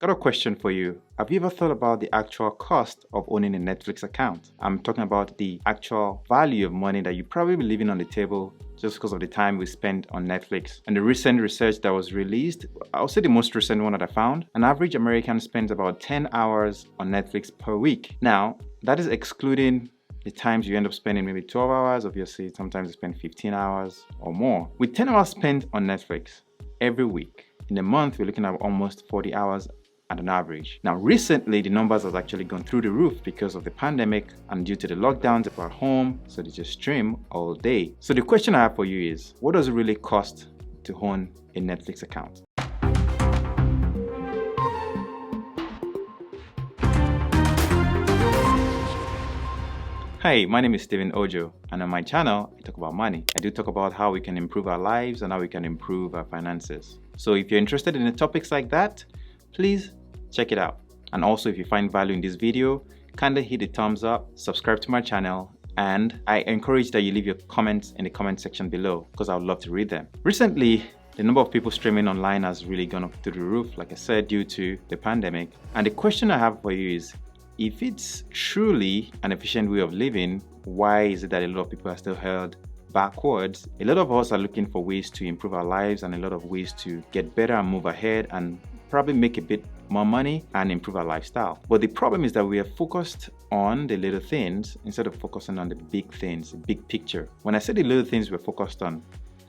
Got a question for you. Have you ever thought about the actual cost of owning a Netflix account? I'm talking about the actual value of money that you probably be leaving on the table just because of the time we spent on Netflix. And the recent research that was released, I'll say the most recent one that I found, an average American spends about 10 hours on Netflix per week. Now, that is excluding the times you end up spending maybe 12 hours, obviously, sometimes you spend 15 hours or more. With 10 hours spent on Netflix every week, in a month, we're looking at almost 40 hours at an average. Now, recently, the numbers have actually gone through the roof because of the pandemic and due to the lockdowns, people are home, so they just stream all day. So the question I have for you is, what does it really cost to own a Netflix account? Hi, my name is Steven Ojo, and on my channel, I talk about money. I do talk about how we can improve our lives and how we can improve our finances. So if you're interested in the topics like that, please check it out. And also, if you find value in this video, kindly hit the thumbs up, subscribe to my channel, and I encourage that you leave your comments in the comment section below because I would love to read them. Recently, the number of people streaming online has really gone up through the roof, like I said, due to the pandemic. And the question I have for you is, if it's truly an efficient way of living, why is it that a lot of people are still held backwards? A lot of us are looking for ways to improve our lives and a lot of ways to get better and move ahead and probably make a bit more money and improve our lifestyle. But the problem is that we are focused on the little things instead of focusing on the big things, the big picture. When I say the little things, we're focused on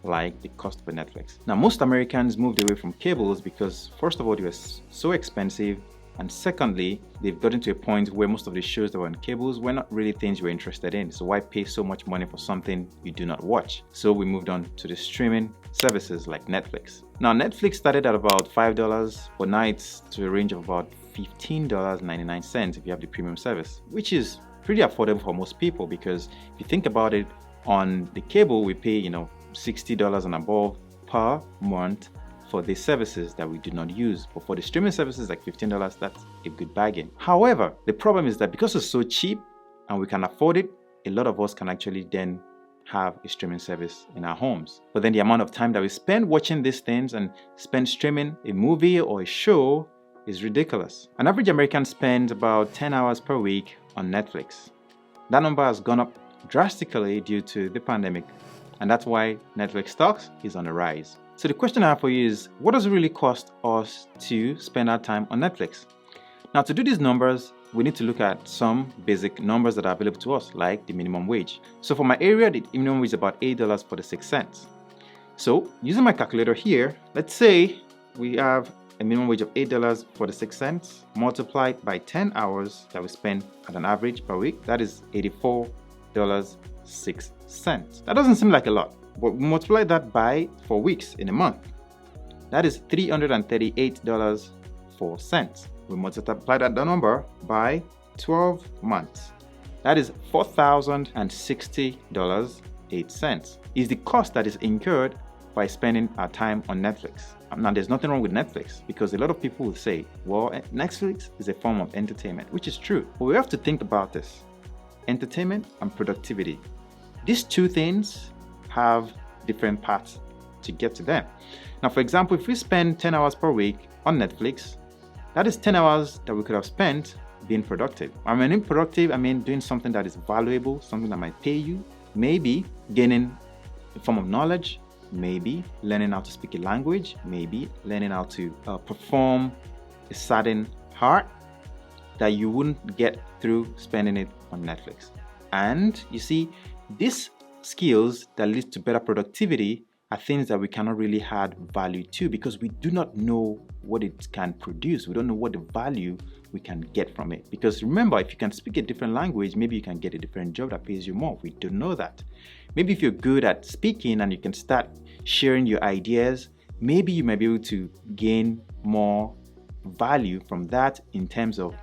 like the cost of Netflix. Now, most Americans moved away from cables because first of all, they were so expensive. And secondly, they've gotten to a point where most of the shows that were on cables were not really things you were interested in. So why pay so much money for something you do not watch? So we moved on to the streaming services like Netflix. Now, Netflix started at about $5, but now it's to a range of about $15.99 if you have the premium service, which is pretty affordable for most people because if you think about it, on the cable, we pay, $60 and above per month for the services that we do not use. But for the streaming services like $15, that's a good bargain. However, the problem is that because it's so cheap and we can afford it, a lot of us can actually then have a streaming service in our homes. But then the amount of time that we spend watching these things and spend streaming a movie or a show is ridiculous. An average American spends about 10 hours per week on Netflix. That number has gone up drastically due to the pandemic, and that's why Netflix stocks is on the rise. So the question I have for you is, what does it really cost us to spend our time on Netflix? Now, to do these numbers, we need to look at some basic numbers that are available to us, like the minimum wage. So for my area, the minimum wage is about $8.46. So using my calculator here, let's say we have a minimum wage of $8.46 multiplied by 10 hours that we spend at an average per week. That is $84.06. That doesn't seem like a lot. But we multiply that by 4 weeks in a month. That is $338.04. We multiply that number by 12 months. That is $4,060.08. Is the cost that is incurred by spending our time on Netflix. Now, there's nothing wrong with Netflix because a lot of people will say, well, Netflix is a form of entertainment, which is true. But we have to think about this. Entertainment and productivity. These two things have different paths to get to them. Now, for example, if we spend 10 hours per week on Netflix, that is 10 hours that we could have spent being productive. I mean, productive, I mean doing something that is valuable, something that might pay you, maybe gaining a form of knowledge, maybe learning how to speak a language, maybe learning how to perform a certain art that you wouldn't get through spending it on Netflix. And you see, this skills that lead to better productivity are things that we cannot really add value to because we do not know what it can produce. We don't know what the value we can get from it. Because remember, if you can speak a different language, maybe you can get a different job that pays you more. We don't know that. Maybe if you're good at speaking and you can start sharing your ideas, maybe you might be able to gain more value from that in terms of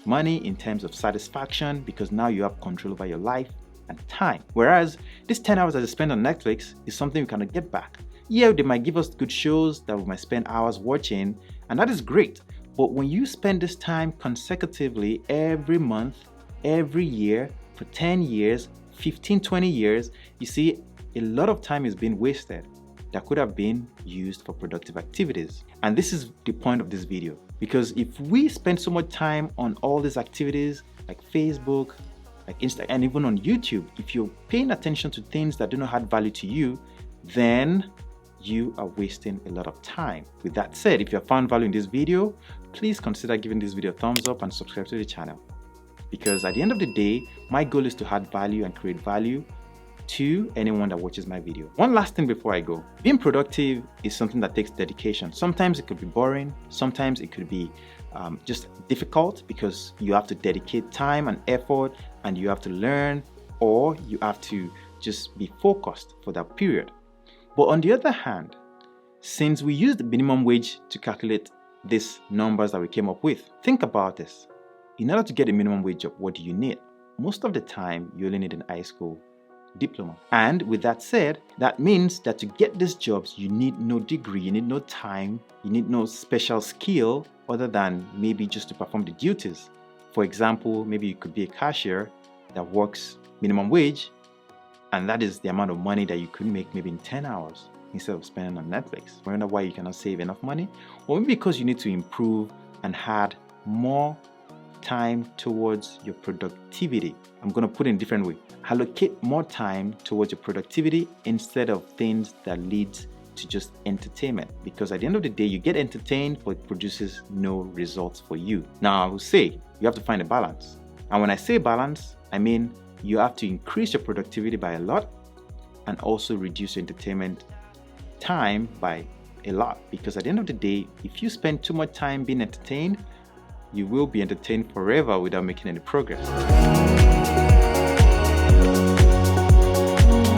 money, in terms of satisfaction, because now you have control over your life and time. Whereas this 10 hours that I spend on Netflix is something we cannot get back. Yeah, they might give us good shows that we might spend hours watching, and that is great. But when you spend this time consecutively every month, every year, for 10 years, 15, 20 years, you see a lot of time is being wasted. that could have been used for productive activities. And this is the point of this video, because if we spend so much time on all these activities like Facebook, like Instagram, and even on YouTube, if you're paying attention to things that do not add value to you, then you are wasting a lot of time. With that said, if you have found value in this video, please consider giving this video a thumbs up and subscribe to the channel. Because at the end of the day, my goal is to add value and create value to anyone that watches my video. One last thing before I go. Being productive is something that takes dedication. Sometimes it could be boring. Sometimes it could be just difficult because you have to dedicate time and effort, and you have to learn, or you have to just be focused for that period. But on the other hand, since we use the minimum wage to calculate these numbers that we came up with, think about this. In order to get a minimum wage job, what do you need? Most of the time, you only need an high school diploma. And with that said, that means that to get these jobs, you need no degree, you need no time, you need no special skill other than maybe just to perform the duties. For example, maybe you could be a cashier that works minimum wage, and that is the amount of money that you could make maybe in 10 hours instead of spending on Netflix. Wonder why you cannot save enough money? Or maybe because you need to improve and add more time towards your productivity. I'm going to put it in a different way. Allocate more time towards your productivity instead of things that leads to just entertainment. Because at the end of the day, you get entertained, but it produces no results for you. Now, I will say you have to find a balance. And when I say balance, I mean you have to increase your productivity by a lot and also reduce your entertainment time by a lot. Because at the end of the day, if you spend too much time being entertained, you will be entertained forever without making any progress.